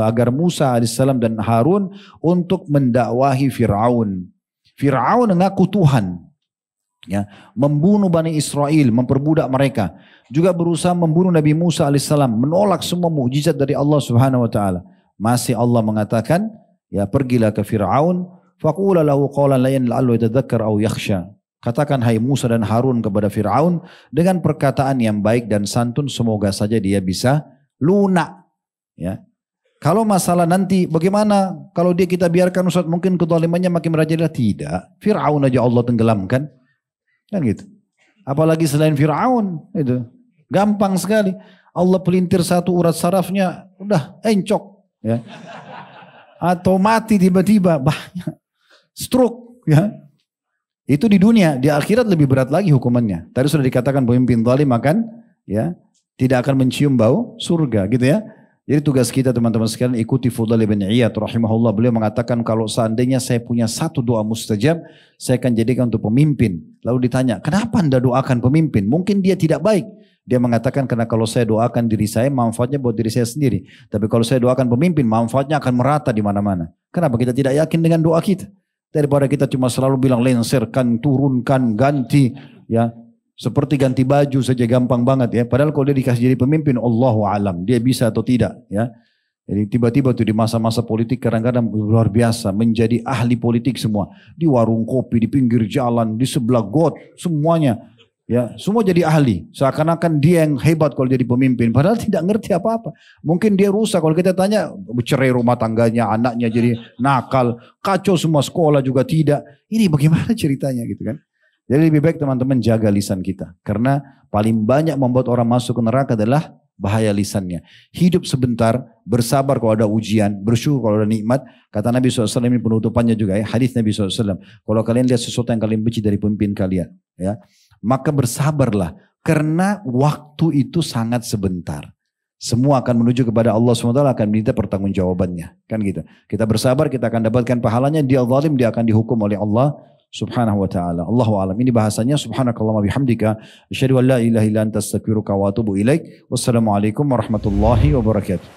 agar Musa alaihissalam dan Harun untuk mendakwahi Fir'aun. Fir'aun mengaku Tuhan, ya, membunuh Bani Israel, memperbudak mereka. Juga berusaha membunuh Nabi Musa alaihissalam, menolak semua mukjizat dari Allah Subhanahu Wa Taala. Masih Allah mengatakan, ya pergilah ke Fir'aun, faqula lahu qawlan layyin la'allahu yatadzakkar aw yakhsha. Katakan hai Musa dan Harun kepada Fir'aun dengan perkataan yang baik dan santun, semoga saja dia bisa lunak. Ya. Kalau masalah nanti bagaimana kalau dia kita biarkan Ustaz mungkin kezalimannya makin merajalela, tidak. Fir'aun aja Allah tenggelamkan. Kan gitu. Apalagi selain Fir'aun itu. Gampang sekali. Allah pelintir satu urat sarafnya udah encok, ya. Atau mati tiba-tiba, banyak stroke, ya. Itu di dunia, di akhirat lebih berat lagi hukumannya. Tadi sudah dikatakan pemimpin zalim akan ya tidak akan mencium bau surga, gitu ya. Jadi tugas kita teman-teman sekalian ikuti Fudail bin Iyad rahimahullah. Beliau mengatakan kalau seandainya saya punya satu doa mustajab, saya akan jadikan untuk pemimpin. Lalu ditanya, kenapa Anda doakan pemimpin? Mungkin dia tidak baik. Dia mengatakan karena kalau saya doakan diri saya, manfaatnya buat diri saya sendiri. Tapi kalau saya doakan pemimpin, manfaatnya akan merata di mana-mana. Kenapa kita tidak yakin dengan doa kita? Daripada kita cuma selalu bilang lenserkan, turunkan, ganti, ya seperti ganti baju saja gampang banget ya. Padahal kalau dia dikasih jadi pemimpin, Allahu alam, dia bisa atau tidak ya. Jadi tiba-tiba tuh di masa-masa politik kadang-kadang luar biasa menjadi ahli politik semua di warung kopi, di pinggir jalan, di sebelah got, semuanya. Ya, semua jadi ahli. Seakan-akan dia yang hebat kalau jadi pemimpin. Padahal tidak ngerti apa-apa. Mungkin dia rusak. Kalau kita tanya, bercerai rumah tangganya, anaknya jadi nakal, kacau semua sekolah juga tidak. Ini bagaimana ceritanya gitu kan? Jadi lebih baik teman-teman jaga lisan kita. Karena paling banyak membuat orang masuk ke neraka adalah bahaya lisannya. Hidup sebentar, bersabar kalau ada ujian, bersyukur kalau ada nikmat. Kata Nabi SAW ini penutupannya juga ya. Hadis Nabi SAW. Kalau kalian lihat sesuatu yang kalian benci dari pemimpin kalian, ya, maka bersabarlah karena waktu itu sangat sebentar. Semua akan menuju kepada Allah SWT, akan minta pertanggungjawabannya. Kan gitu. Kita bersabar, kita akan dapatkan pahalanya. Dia zalim, dia akan dihukum oleh Allah Subhanahu wa ta'ala. Allahu a'lam. Ini bahasanya subhanakallahumma bihamdika asyhadu an la ilaha illa anta astaghfiruka wa atubu ilaik. Wassalamualaikum warahmatullahi wabarakatuh.